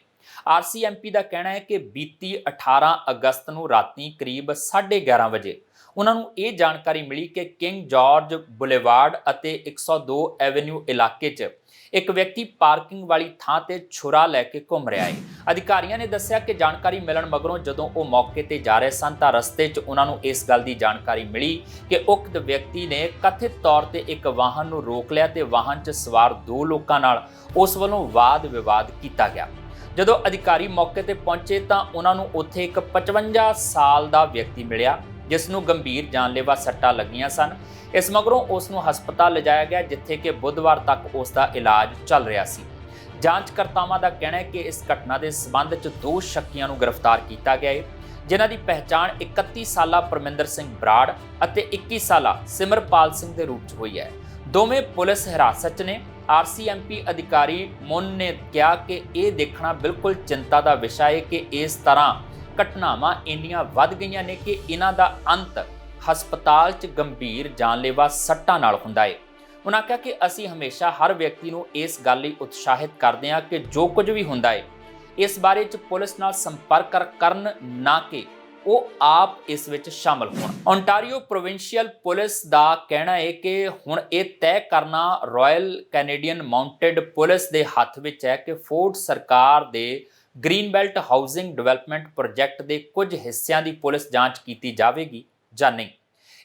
RCMP ਦਾ ਕਹਿਣਾ ਹੈ ਕਿ ਬੀਤੀ 18 ਅਗਸਤ ਨੂੰ ਰਾਤੀ ਕਰੀਬ 11:30 ਵਜੇ ਉਹਨਾਂ ਨੂੰ ਇਹ ਜਾਣਕਾਰੀ ਮਿਲੀ ਕਿ ਕਿੰਗ ਜਾਰਜ ਬੁਲੇਵਾਰਡ ਅਤੇ 102 ਐਵੇਨਿਊ ਇਲਾਕੇ 'ਚ ਇੱਕ ਵਿਅਕਤੀ ਪਾਰਕਿੰਗ ਵਾਲੀ ਥਾਂ ਤੇ ਛੁਰਾ ਲੈ ਕੇ ਘੁੰਮ ਰਿਹਾ ਹੈ। ਅਧਿਕਾਰੀਆਂ ਨੇ ਦੱਸਿਆ ਕਿ ਜਾਣਕਾਰੀ ਮਿਲਣ ਮਗਰੋਂ ਜਦੋਂ ਉਹ ਮੌਕੇ ਤੇ ਜਾ ਰਹੇ ਸਨ ਤਾਂ ਰਸਤੇ 'ਚ ਉਹਨਾਂ ਨੂੰ ਇਸ ਗੱਲ ਦੀ ਜਾਣਕਾਰੀ ਮਿਲੀ ਕਿ ਉਕਤ ਵਿਅਕਤੀ ਨੇ ਕਥਿਤ ਤੌਰ ਤੇ ਇੱਕ ਵਾਹਨ ਨੂੰ ਰੋਕ ਲਿਆ ਤੇ ਵਾਹਨ 'ਚ ਸਵਾਰ 2 ਲੋਕਾਂ ਨਾਲ ਉਸ ਵੱਲੋਂ ਵਾਦ ਵਿਵਾਦ ਕੀਤਾ ਗਿਆ। ਜਦੋਂ ਅਧਿਕਾਰੀ ਮੌਕੇ ਤੇ ਪਹੁੰਚੇ ਤਾਂ ਉਹਨਾਂ ਨੂੰ ਉੱਥੇ ਇੱਕ 55 ਸਾਲ ਦਾ ਵਿਅਕਤੀ ਮਿਲਿਆ ਜਿਸ ਨੂੰ ਗੰਭੀਰ ਜਾਨਲੇਵਾ ਸੱਟਾਂ ਲੱਗੀਆਂ ਸਨ। ਇਸ ਮਗਰੋਂ ਉਸ ਨੂੰ ਹਸਪਤਾਲ ਲਿਜਾਇਆ ਗਿਆ ਜਿੱਥੇ ਕਿ ਬੁੱਧਵਾਰ ਤੱਕ ਉਸ ਦਾ ਇਲਾਜ ਚੱਲ ਰਿਹਾ ਸੀ। ਜਾਂਚਕਰਤਾਵਾਂ ਦਾ ਕਹਿਣਾ ਹੈ ਕਿ ਇਸ ਘਟਨਾ ਦੇ ਸਬੰਧ 'ਚ 2 ਸ਼ੱਕੀਆਂ ਨੂੰ ਗ੍ਰਿਫਤਾਰ ਕੀਤਾ ਗਿਆ ਹੈ ਜਿਨ੍ਹਾਂ ਦੀ ਪਹਿਚਾਣ 31 ਸਾਲਾ ਪਰਮਿੰਦਰ ਸਿੰਘ ਬਰਾੜ ਅਤੇ 21 ਸਾਲਾ ਸਿਮਰਪਾਲ ਸਿੰਘ ਦੇ ਰੂਪ 'ਚ ਹੋਈ ਹੈ। ਦੋਵੇਂ ਪੁਲਿਸ ਹਿਰਾਸਤ 'ਚ ਨੇ। RCMP ਅਧਿਕਾਰੀ ਮੁਨ ਨੇ ਕਿਹਾ ਕਿ ਇਹ ਦੇਖਣਾ ਬਿਲਕੁਲ ਚਿੰਤਾ ਦਾ ਵਿਸ਼ਾ ਹੈ ਕਿ ਇਸ ਤਰ੍ਹਾਂ ਘਟਨਾਵਾਂ ਇੰਨੀਆਂ ਵੱਧ ਗਈਆਂ ਨੇ ਕਿ ਇਹਨਾਂ ਦਾ ਅੰਤ ਹਸਪਤਾਲ 'ਚ ਗੰਭੀਰ ਜਾਨਲੇਵਾ ਸੱਟਾਂ ਨਾਲ ਹੁੰਦਾ ਹੈ। ਉਹਨਾਂ ਕਿਹਾ ਕਿ ਅਸੀਂ ਹਮੇਸ਼ਾ ਹਰ ਵਿਅਕਤੀ ਨੂੰ ਇਸ ਗੱਲ ਲਈ ਉਤਸ਼ਾਹਿਤ ਕਰਦੇ ਹਾਂ ਕਿ ਜੋ ਕੁਝ ਵੀ ਹੁੰਦਾ ਹੈ ਇਸ ਬਾਰੇ 'ਚ ਪੁਲਿਸ ਨਾਲ ਸੰਪਰਕ ਕਰਨ, ਨਾ ਕਿ ਉਹ ਆਪ ਇਸ ਵਿੱਚ ਸ਼ਾਮਲ ਹੋਣ। ਓਨਟਾਰੀਓ ਪ੍ਰੋਵਿੰਸ਼ੀਅਲ ਪੁਲਿਸ ਦਾ ਕਹਿਣਾ ਹੈ ਕਿ ਹੁਣ ਇਹ ਤੈਅ ਕਰਨਾ ਰਾਇਲ ਕੈਨੇਡੀਅਨ ਮਾਊਂਟਡ ਪੁਲਿਸ ਦੇ ਹੱਥ ਵਿੱਚ ਹੈ ਕਿ ਫੋਰਡ ਸਰਕਾਰ ਦੇ green belt housing development project ਦੇ ਕੁਝ ਹਿੱਸਿਆਂ ਦੀ ਪੁਲਿਸ ਜਾਂਚ ਕੀਤੀ ਜਾਵੇਗੀ ਜਾਂ ਨਹੀਂ।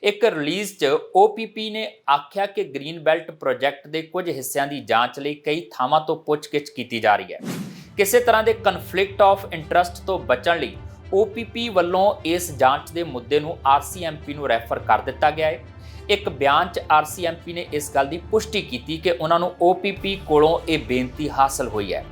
ਇੱਕ ਰਿਲੀਜ਼ 'ਚ OPP ਨੇ ਆਖਿਆ ਕਿ ਗ੍ਰੀਨ ਬੈਲਟ ਪ੍ਰੋਜੈਕਟ ਦੇ ਕੁਝ ਹਿੱਸਿਆਂ ਦੀ ਜਾਂਚ ਲਈ ਕਈ ਥਾਵਾਂ ਤੋਂ ਪੁੱਛਗਿੱਛ ਕੀਤੀ ਜਾ ਰਹੀ ਹੈ। ਕਿਸੇ ਤਰ੍ਹਾਂ ਦੇ ਕਨਫਲਿਕਟ ਆਫ ਇੰਟਰਸਟ ਤੋਂ ਬਚਣ ਲਈ OPP ਵੱਲੋਂ ਇਸ ਜਾਂਚ ਦੇ ਮੁੱਦੇ ਨੂੰ RCMP ਨੂੰ ਰੈਫਰ ਕਰ ਦਿੱਤਾ ਗਿਆ ਹੈ। ਇੱਕ ਬਿਆਨ 'ਚ RCMP ਨੇ ਇਸ ਗੱਲ ਦੀ ਪੁਸ਼ਟੀ ਕੀਤੀ ਕਿ ਉਹਨਾਂ ਨੂੰ OPP ਕੋਲੋਂ ਇਹ ਬੇਨਤੀ ਹਾਸਲ ਹੋਈ ਹੈ।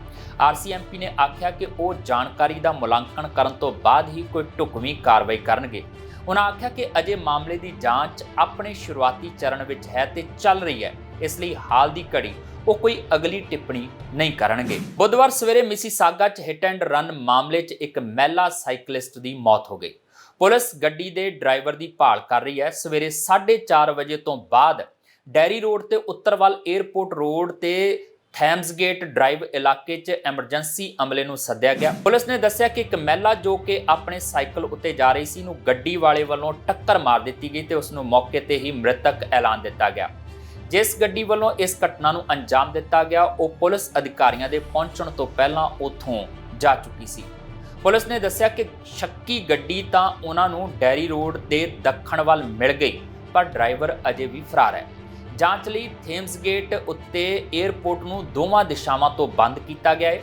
RCMP ਨੇ ਆਖਿਆ ਕਿ ਉਹ ਜਾਣਕਾਰੀ ਦਾ ਮੁਲਾਂਕਣ ਕਰਨ ਤੋਂ ਬਾਅਦ ਹੀ ਕੋਈ ਢੁਕਵੀਂ ਕਾਰਵਾਈ ਕਰਨਗੇ। ਉਹਨਾਂ ਆਖਿਆ ਕਿ ਅਜੇ ਮਾਮਲੇ ਦੀ ਜਾਂਚ ਆਪਣੇ ਸ਼ੁਰੂਆਤੀ ਚਰਨ ਵਿੱਚ ਹੈ ਤੇ ਚੱਲ ਰਹੀ ਹੈ, ਇਸ ਲਈ ਹਾਲ ਦੀ ਘੜੀ ਉਹ ਕੋਈ ਅਗਲੀ ਟਿੱਪਣੀ ਨਹੀਂ ਕਰਨਗੇ। ਬੁੱਧਵਾਰ ਸਵੇਰੇ ਮਿਸੀਸਾਗਾ 'ਚ ਹਿੱਟ ਐਂਡ ਰਨ ਮਾਮਲੇ 'ਚ ਇੱਕ ਮਹਿਲਾ ਸਾਈਕਲਿਸਟ ਦੀ ਮੌਤ ਹੋ ਗਈ। ਪੁਲਿਸ ਗੱਡੀ ਦੇ ਡਰਾਈਵਰ ਦੀ ਭਾਲ ਕਰ ਰਹੀ ਹੈ। ਸਵੇਰੇ 4:30 ਵਜੇ ਤੋਂ ਬਾਅਦ ਡੈਰੀ ਰੋਡ ਤੇ ਉੱਤਰਵਾਲ 에ਅਰਪੋਰਟ ਰੋਡ ਤੇ ਥੈਮਸਗੇਟ ਡਰਾਈਵ ਇਲਾਕੇ 'ਚ ਐਮਰਜੈਂਸੀ ਅਮਲੇ ਨੂੰ ਸੱਦਿਆ ਗਿਆ। ਪੁਲਿਸ ਨੇ ਦੱਸਿਆ ਕਿ ਇੱਕ ਮਹਿਲਾ ਜੋ ਕਿ ਆਪਣੇ ਸਾਈਕਲ ਉੱਤੇ ਜਾ ਰਹੀ ਸੀ ਨੂੰ ਗੱਡੀ ਵਾਲੇ ਵੱਲੋਂ ਟੱਕਰ ਮਾਰ ਦਿੱਤੀ ਗਈ ਤੇ ਉਸ ਨੂੰ ਮੌਕੇ ਤੇ ਹੀ ਮ੍ਰਿਤਕ ਐਲਾਨ ਦਿੱਤਾ ਗਿਆ। ਜਿਸ ਗੱਡੀ ਵੱਲੋਂ ਇਸ ਘਟਨਾ ਨੂੰ ਅੰਜਾਮ ਦਿੱਤਾ ਗਿਆ ਉਹ ਪੁਲਿਸ ਅਧਿਕਾਰੀਆਂ ਦੇ ਪਹੁੰਚਣ ਤੋਂ ਪਹਿਲਾਂ ਉੱਥੋਂ ਜਾ ਚੁੱਕੀ ਸੀ। ਪੁਲਿਸ ਨੇ ਦੱਸਿਆ ਕਿ ਸ਼ੱਕੀ ਗੱਡੀ ਤਾਂ ਉਹਨਾਂ ਨੂੰ ਡੈਰੀ ਰੋਡ ਦੇ ਦੱਖਣ ਵੱਲ ਮਿਲ ਗਈ, ਪਰ ਡਰਾਈਵਰ ਅਜੇ ਵੀ ਫਰਾਰ ਹੈ। ਜਾਂਚ ਲਈ ਥੇਮਸ ਗੇਟ ਉੱਤੇ 에ਅਰਪੋਰਟ ਨੂੰ ਦੋਵਾਂ ਦਿਸ਼ਾਵਾਂ ਤੋਂ ਬੰਦ ਕੀਤਾ ਗਿਆ ਹੈ।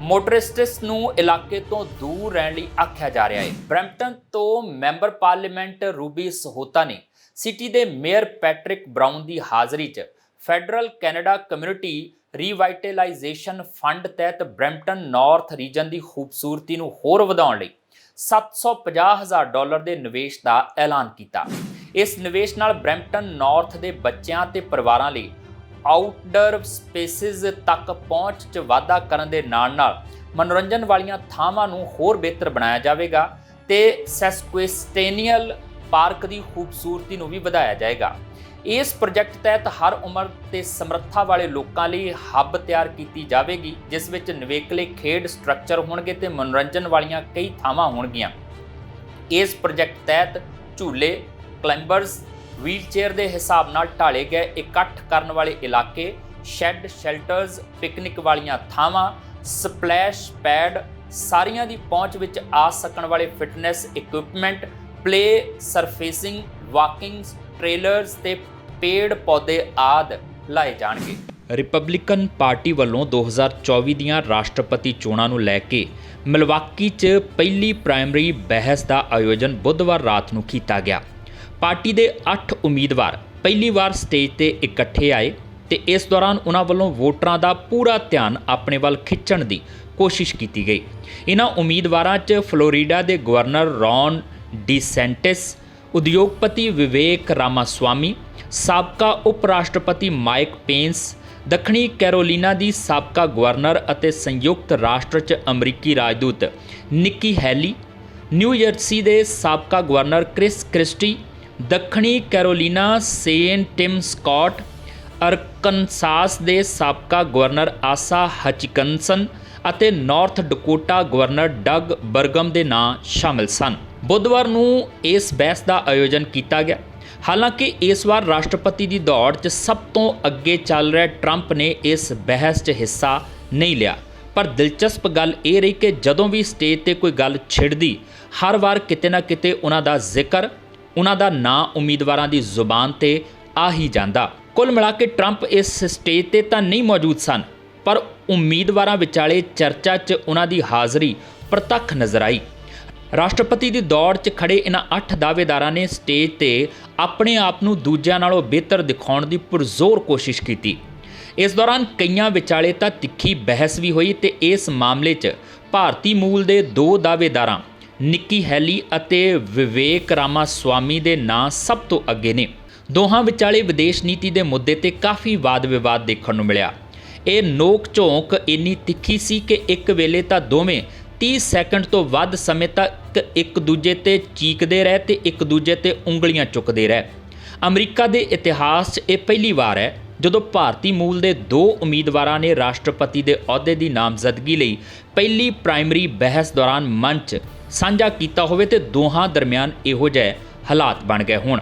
ਮੋਟਰਿਸਟਸ ਨੂੰ ਇਲਾਕੇ ਤੋਂ ਦੂਰ ਰਹਿਣ ਲਈ ਆਖਿਆ ਜਾ ਰਿਹਾ ਹੈ। ਬਰੈਂਪਟਨ ਤੋਂ ਮੈਂਬਰ ਪਾਰਲੀਮੈਂਟ ਰੂਬੀ ਸਹੋਤਾ ਨੇ ਸਿਟੀ ਦੇ ਮੇਅਰ ਪੈਟਰਿਕ ਬਰਾਊਨ ਦੀ ਹਾਜ਼ਰੀ 'ਚ ਫੈਡਰਲ ਕੈਨੇਡਾ ਕਮਿਊਨਿਟੀ ਰੀਵਾਈਟਲਾਈਜੇਸ਼ਨ ਫੰਡ ਤਹਿਤ ਬਰੈਂਪਟਨ ਨਾਰਥ ਰੀਜਨ ਦੀ ਖੂਬਸੂਰਤੀ ਨੂੰ ਹੋਰ ਵਧਾਉਣ ਲਈ $750,000 ਦੇ ਨਿਵੇਸ਼ ਦਾ ਐਲਾਨ ਕੀਤਾ। ਇਸ ਨਿਵੇਸ਼ ਨਾਲ ਬਰੈਂਪਟਨ ਨਾਰਥ ਦੇ ਬੱਚਿਆਂ ਤੇ ਪਰਿਵਾਰਾਂ ਲਈ ਆਊਟਡੋਰ ਸਪੇਸਿਸ ਤੱਕ ਪਹੁੰਚ 'ਚ ਵਾਧਾ ਕਰਨ ਦੇ ਨਾਲ-ਨਾਲ ਮਨੋਰੰਜਨ ਵਾਲੀਆਂ ਥਾਵਾਂ ਨੂੰ ਹੋਰ ਬਿਹਤਰ ਬਣਾਇਆ ਜਾਵੇਗਾ ਤੇ ਸੈਸਕੁਇਸਟੇਨੀਅਲ ਪਾਰਕ ਦੀ ਖੂਬਸੂਰਤੀ ਨੂੰ ਵੀ ਵਧਾਇਆ ਜਾਏਗਾ। ਇਸ ਪ੍ਰੋਜੈਕਟ ਤਹਿਤ ਹਰ ਉਮਰ ਤੇ ਸਮਰੱਥਾ ਵਾਲੇ ਲੋਕਾਂ ਲਈ ਹੱਬ ਤਿਆਰ ਕੀਤੀ ਜਾਵੇਗੀ, ਜਿਸ ਵਿੱਚ ਨਿਵੇਕਲੇ ਖੇਡ ਸਟਰਕਚਰ ਹੋਣਗੇ ਤੇ ਮਨੋਰੰਜਨ ਵਾਲੀਆਂ ਕਈ ਥਾਵਾਂ ਹੋਣਗੀਆਂ। ਇਸ ਪ੍ਰੋਜੈਕਟ ਤਹਿਤ ਝੂਲੇ, ਕਲਾਈਂਬਰਸ, ਵੀਲਚੇਅਰ ਦੇ ਹਿਸਾਬ ਨਾਲ ਢਾਲੇ ਗਏ ਇਕੱਠ ਕਰਨ ਵਾਲੇ ਇਲਾਕੇ, ਸ਼ੈੱਡ, ਸ਼ੈਲਟਰਸ, ਪਿਕਨਿਕ ਵਾਲੀਆਂ ਥਾਵਾਂ, ਸਪਲੈਸ਼ ਪੈਡ, ਸਾਰੀਆਂ ਦੀ ਪਹੁੰਚ ਵਿੱਚ ਆ ਸਕਣ ਵਾਲੇ fitness equipment, play surfacing, walking trailers ਤੇ ਪੇੜ ਪੌਦੇ ਆਦਿ ਲਾਏ ਜਾਣਗੇ। ਰਿਪਬਲਿਕਨ ਪਾਰਟੀ ਵੱਲੋਂ 2024 ਦੀਆਂ ਰਾਸ਼ਟਰਪਤੀ ਚੋਣਾਂ ਨੂੰ ਲੈ ਕੇ ਮਿਲਵਾਕੀ 'ਚ ਪਹਿਲੀ ਪ੍ਰਾਇਮਰੀ ਬਹਿਸ ਦਾ ਆਯੋਜਨ ਬੁੱਧਵਾਰ ਰਾਤ ਨੂੰ ਕੀਤਾ ਗਿਆ। ਪਾਰਟੀ ਦੇ 8 ਉਮੀਦਵਾਰ ਪਹਿਲੀ ਵਾਰ ਸਟੇਜ ਤੇ ਇਕੱਠੇ ਆਏ ਤੇ ਇਸ ਦੌਰਾਨ ਉਹਨਾਂ ਵੱਲੋਂ ਵੋਟਰਾਂ ਦਾ ਪੂਰਾ ਧਿਆਨ ਆਪਣੇ ਵੱਲ ਖਿੱਚਣ ਦੀ ਕੋਸ਼ਿਸ਼ ਕੀਤੀ ਗਈ। ਇਹਨਾਂ ਉਮੀਦਵਾਰਾਂ 'ਚ ਫਲੋਰੀਡਾ ਦੇ ਗਵਰਨਰ ਰੌਨ ਡੀਸੈਂਟਿਸ, ਉਦਯੋਗਪਤੀ ਵਿਵੇਕ ਰਾਮਾਸਵਾਮੀ, ਸਾਬਕਾ ਉਪ ਰਾਸ਼ਟਰਪਤੀ ਮਾਈਕ ਪੈਂਸ, ਦੱਖਣੀ ਕੈਰੋਲੀਨਾ ਦੀ ਸਾਬਕਾ ਗਵਰਨਰ ਅਤੇ ਸੰਯੁਕਤ ਰਾਸ਼ਟਰ 'ਚ ਅਮਰੀਕੀ ਰਾਜਦੂਤ ਨਿੱਕੀ ਹੈਲੀ, ਨਿਊ ਜਰਸੀ ਦੇ ਸਾਬਕਾ ਗਵਰਨਰ ਕ੍ਰਿਸ ਕ੍ਰਿਸਟੀ, ਦੱਖਣੀ ਕੈਰੋਲੀਨਾ ਸੇਨ ਟਿਮ ਸਕਾਟ, ਅਰਕਨਸਾਸ ਦੇ ਸਾਬਕਾ ਗਵਰਨਰ ਆਸਾ ਹਚਿਕਨਸਨ ਅਤੇ ਨਾਰਥ ਡਕੋਟਾ ਗਵਰਨਰ ਡਗ ਬਰਗਮ ਦੇ ਨਾਂ ਸ਼ਾਮਲ ਸਨ। ਬੁੱਧਵਾਰ ਨੂੰ ਇਸ ਬਹਿਸ ਦਾ ਆਯੋਜਨ ਕੀਤਾ ਗਿਆ। ਹਾਲਾਂਕਿ ਇਸ ਵਾਰ ਰਾਸ਼ਟਰਪਤੀ ਦੀ ਦੌੜ 'ਚ ਸਭ ਤੋਂ ਅੱਗੇ ਚੱਲ ਰਿਹਾ ਟਰੰਪ ਨੇ ਇਸ ਬਹਿਸ 'ਚ ਹਿੱਸਾ ਨਹੀਂ ਲਿਆ, ਪਰ ਦਿਲਚਸਪ ਗੱਲ ਇਹ ਰਹੀ ਕਿ ਜਦੋਂ ਵੀ ਸਟੇਜ ਤੇ ਕੋਈ ਗੱਲ ਛਿੜਦੀ, ਹਰ ਵਾਰ ਕਿਤੇ ਨਾ ਕਿਤੇ ਉਹਨਾਂ ਦਾ ਜ਼ਿਕਰ, ਉਹਨਾਂ ਦਾ ਨਾਂ ਉਮੀਦਵਾਰਾਂ ਦੀ ਜ਼ੁਬਾਨ ਤੇ ਆ ਹੀ ਜਾਂਦਾ। ਕੁੱਲ ਮਿਲਾ ਕੇ ਟਰੰਪ ਇਸ ਸਟੇਜ ਤੇ ਤਾਂ ਨਹੀਂ ਮੌਜੂਦ ਸਨ, ਪਰ ਉਮੀਦਵਾਰਾਂ ਵਿਚਾਲੇ ਚਰਚਾ 'ਚ ਉਹਨਾਂ ਦੀ ਹਾਜ਼ਰੀ ਪ੍ਰਤੱਖ ਨਜ਼ਰ ਆਈ। ਰਾਸ਼ਟਰਪਤੀ ਦੀ ਦੌੜ 'ਚ ਖੜੇ ਇਹਨਾਂ 8 ਦਾਅਵੇਦਾਰਾਂ ਨੇ ਸਟੇਜ ਤੇ ਆਪਣੇ ਆਪ ਨੂੰ ਦੂਜਿਆਂ ਨਾਲੋਂ ਬਿਹਤਰ ਦਿਖਾਉਣ ਦੀ ਪੁਰਜ਼ੋਰ ਕੋਸ਼ਿਸ਼ ਕੀਤੀ। ਇਸ ਦੌਰਾਨ ਕਈਆਂ ਵਿਚਾਲੇ ਤਾਂ ਤਿੱਖੀ ਬਹਿਸ ਵੀ ਹੋਈ ਤੇ ਇਸ ਮਾਮਲੇ 'ਚ ਭਾਰਤੀ ਮੂਲ ਦੇ 2 ਦਾਅਵੇਦਾਰਾਂ ਨਿੱਕੀ ਹੈਲੀ ਅਤੇ ਵਿਵੇਕ ਰਾਮਾਸਵਾਮੀ ਦੇ ਨਾਂ ਸਭ ਤੋਂ ਅੱਗੇ ਨੇ। ਦੋਹਾਂ ਵਿਚਾਲੇ ਵਿਦੇਸ਼ ਨੀਤੀ ਦੇ ਮੁੱਦੇ ਤੇ ਕਾਫੀ ਵਾਦ-ਵਿਵਾਦ ਦੇਖਣ ਨੂੰ ਮਿਲਿਆ। ਇਹ ਨੋਕ ਝੋਂਕ ਇੰਨੀ ਤਿੱਖੀ ਸੀ ਕਿ ਇੱਕ ਵੇਲੇ ਤਾਂ ਦੋਵੇਂ 30 ਸੈਕਿੰਡ ਤੋਂ ਵੱਧ ਸਮੇਂ ਤੱਕ ਇੱਕ ਦੂਜੇ ਤੇ ਚੀਕਦੇ ਰਹੇ ਤੇ ਇੱਕ ਦੂਜੇ ਤੇ ਉਂਗਲੀਆਂ ਚੁੱਕਦੇ ਰਹੇ। ਅਮਰੀਕਾ ਦੇ ਇਤਿਹਾਸ 'ਚ ਇਹ ਪਹਿਲੀ ਵਾਰ ਹੈ ਜਦੋਂ ਭਾਰਤੀ ਮੂਲ ਦੇ 2 ਉਮੀਦਵਾਰਾਂ ਨੇ ਰਾਸ਼ਟਰਪਤੀ ਦੇ ਅਹੁਦੇ ਦੀ ਨਾਮਜ਼ਦਗੀ ਲਈ ਪਹਿਲੀ ਪ੍ਰਾਇਮਰੀ ਬਹਿਸ ਦੌਰਾਨ ਮੰਚ ਸਾਂਝਾ ਕੀਤਾ ਹੋਵੇ ਤੇ ਦੋਹਾਂ ਦਰਮਿਆਨ ਇਹੋ ਜਿਹੇ ਹਾਲਾਤ ਬਣ ਗਏ ਹੋਣ।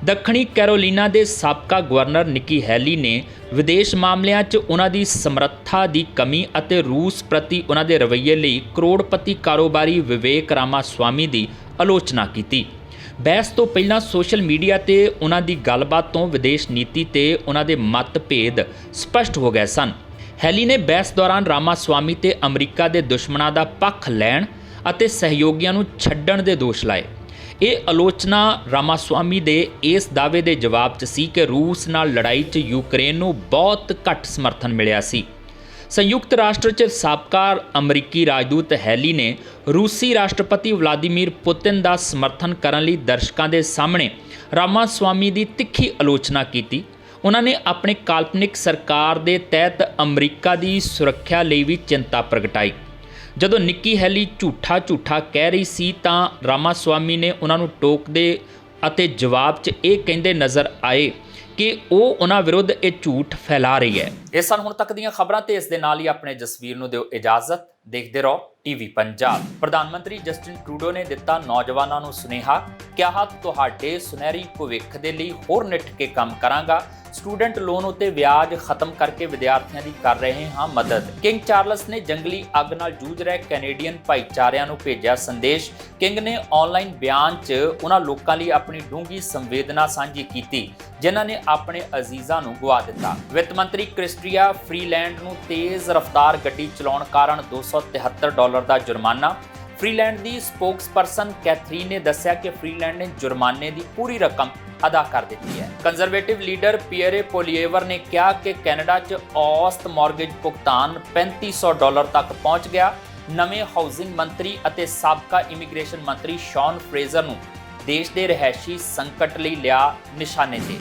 ਦੱਖਣੀ ਕੈਰੋਲੀਨਾ ਦੇ ਸਾਬਕਾ ਗਵਰਨਰ ਨਿੱਕੀ ਹੈਲੀ ਨੇ ਵਿਦੇਸ਼ ਮਾਮਲਿਆਂ 'ਚ ਉਹਨਾਂ ਦੀ ਸਮਰੱਥਾ ਦੀ ਕਮੀ ਅਤੇ ਰੂਸ ਪ੍ਰਤੀ ਉਹਨਾਂ ਦੇ ਰਵੱਈਏ ਲਈ ਕਰੋੜਪਤੀ ਕਾਰੋਬਾਰੀ ਵਿਵੇਕ ਰਾਮਾਸਵਾਮੀ ਦੀ ਆਲੋਚਨਾ ਕੀਤੀ। ਬਹਿਸ ਤੋਂ ਪਹਿਲਾਂ ਸੋਸ਼ਲ ਮੀਡੀਆ ਤੇ ਉਹਨਾਂ ਦੀ ਗੱਲਬਾਤ ਤੋਂ ਵਿਦੇਸ਼ ਨੀਤੀ ਤੇ ਉਹਨਾਂ ਦੇ ਮਤਭੇਦ ਸਪਸ਼ਟ ਹੋ ਗਏ ਸਨ। ਹੈਲੀ ਨੇ ਬਹਿਸ ਦੌਰਾਨ ਰਾਮਾਸਵਾਮੀ ਤੇ ਅਮਰੀਕਾ ਦੇ ਦੁਸ਼ਮਣਾਂ ਦਾ ਪੱਖ ਲੈਣ ਅਤੇ ਸਹਿਯੋਗੀਆਂ ਨੂੰ ਛੱਡਣ ਦੇ ਦੋਸ਼ ਲਾਏ। ਇਹ ਆਲੋਚਨਾ ਰਾਮਾਸਵਾਮੀ ਦੇ ਇਸ ਦਾਅਵੇ ਦੇ ਜਵਾਬ 'ਚ ਸੀ ਕਿ ਰੂਸ ਨਾਲ ਲੜਾਈ 'ਚ ਯੂਕਰੇਨ ਨੂੰ ਬਹੁਤ ਘੱਟ ਸਮਰਥਨ ਮਿਲਿਆ ਸੀ। ਸੰਯੁਕਤ ਰਾਸ਼ਟਰ 'ਚ ਸਾਬਕਾ ਅਮਰੀਕੀ ਰਾਜਦੂਤ ਹੈਲੀ ਨੇ ਰੂਸੀ ਰਾਸ਼ਟਰਪਤੀ ਵਲਾਦੀਮੀਰ ਪੁਤਿਨ ਦਾ ਸਮਰਥਨ ਕਰਨ ਲਈ ਦਰਸ਼ਕਾਂ ਦੇ ਸਾਹਮਣੇ ਰਾਮਾਸਵਾਮੀ ਦੀ ਤਿੱਖੀ ਆਲੋਚਨਾ ਕੀਤੀ। ਉਹਨਾਂ ਨੇ ਆਪਣੇ ਕਾਲਪਨਿਕ ਸਰਕਾਰ ਦੇ ਤਹਿਤ ਅਮਰੀਕਾ ਦੀ ਸੁਰੱਖਿਆ ਲਈ ਵੀ ਚਿੰਤਾ ਪ੍ਰਗਟਾਈ। ਜਦੋਂ ਨਿੱਕੀ ਹੈਲੀ ਝੂਠਾ ਕਹਿ ਰਹੀ ਸੀ ਤਾਂ ਰਾਮਾਸਵਾਮੀ ਨੇ ਉਹਨਾਂ ਨੂੰ ਟੋਕਦੇ ਅਤੇ ਜਵਾਬ 'ਚ ਇਹ ਕਹਿੰਦੇ ਨਜ਼ਰ ਆਏ ਕਿ ਉਹ ਉਹਨਾਂ ਵਿਰੁੱਧ ਇਹ ਝੂਠ ਫੈਲਾ ਰਹੀ ਹੈ। ਇਹ ਸਨ ਹੁਣ ਤੱਕ ਦੀਆਂ ਖਬਰਾਂ ਤੇ ਇਸ ਦੇ ਨਾਲ ਹੀ ਆਪਣੇ ਜਸਵੀਰ ਨੂੰ ਦਿਓ ਇਜਾਜ਼ਤ। ਦੇਖਦੇ ਰਹੋ ਟੀਵੀ ਪੰਜਾਬ। ਪ੍ਰਧਾਨ ਮੰਤਰੀ ਜਸਟਿਨ ਟਰੂਡੋ ਨੇ ਦਿੱਤਾ ਨੌਜਵਾਨਾਂ ਨੂੰ ਸੁਨੇਹਾ, ਕਿਹਾ ਤੁਹਾਡੇ ਸੁਨਹਿਰੀ ਭਵਿੱਖ ਦੇ ਲਈ ਹੋਰ ਨਿੱਠ ਕੇ ਕੰਮ ਕਰਾਂਗਾ। ਸਟੂਡੈਂਟ ਲੋਨ ਉਤੇ ਵਿਆਜ ਖਤਮ ਕਰਕੇ ਵਿਦਿਆਰਥੀਆਂ ਦੀ ਕਰ ਰਹੇ ਹਾਂ ਮਦਦ। ਕਿੰਗ ਚਾਰਲਸ ਨੇ ਜੰਗਲੀ ਅੱਗ ਨਾਲ ਜੂਝ ਰਹੇ ਕੈਨੇਡੀਅਨ ਭਾਈਚਾਰਿਆਂ ਨੂੰ ਭੇਜਿਆ ਸੰਦੇਸ਼। ਕਿੰਗ ਨੇ ਆਨਲਾਈਨ ਬਿਆਨ 'ਚ ਉਹਨਾਂ ਲੋਕਾਂ ਲਈ ਆਪਣੀ ਡੂੰਘੀ ਸੰਵੇਦਨਾ ਸਾਂਝੀ ਕੀਤੀ ਜਿਨ੍ਹਾਂ ਨੇ ਆਪਣੇ ਅਜ਼ੀਜ਼ਾਂ ਨੂੰ ਗਵਾ ਦਿੱਤਾ। ਵਿੱਤ ਮੰਤਰੀ ਕ੍ਰਿਸਟੀਆ ਫਰੀਲੈਂਡ ਨੂੰ ਤੇਜ਼ ਰਫ਼ਤਾਰ ਗੱਡੀ ਚਲਾਉਣ ਕਾਰਨ $273 ਦਾ ਜੁਰਮਾਨਾ। ਫਰੀਲੈਂਡ ਦੀ ਸਪੋਕਸਪਰਸਨ ਕੈਥਰੀਨ ਨੇ ਦੱਸਿਆ ਕਿ ਫਰੀਲੈਂਡ ਨੇ ਜੁਰਮਾਨੇ ਦੀ ਪੂਰੀ ਰਕਮ ਅਦਾ ਕਰ ਦਿੱਤੀ ਹੈ। ਕੰਜ਼ਰਵੇਟਿਵ ਲੀਡਰ ਪੀਅਰੇ ਪੋਲੀਏਵਰ ਨੇ ਕਿਹਾ ਕਿ ਕੈਨੇਡਾ 'ਚ ਔਸਤ ਮਾਰਗੇਜ ਭੁਗਤਾਨ $3500 ਤੱਕ ਪਹੁੰਚ ਗਿਆ। ਨਵੇਂ ਹਾਊਸਿੰਗ ਮੰਤਰੀ ਅਤੇ ਸਾਬਕਾ ਇਮੀਗ੍ਰੇਸ਼ਨ ਮੰਤਰੀ ਸ਼ੌਨ ਫਰੇਜ਼ਰ ਨੂੰ ਦੇਸ਼ ਦੇ ਰਿਹਾਇਸ਼ੀ ਸੰਕਟ ਲਈ ਲਿਆ ਨਿਸ਼ਾਨੇ ਤੇ।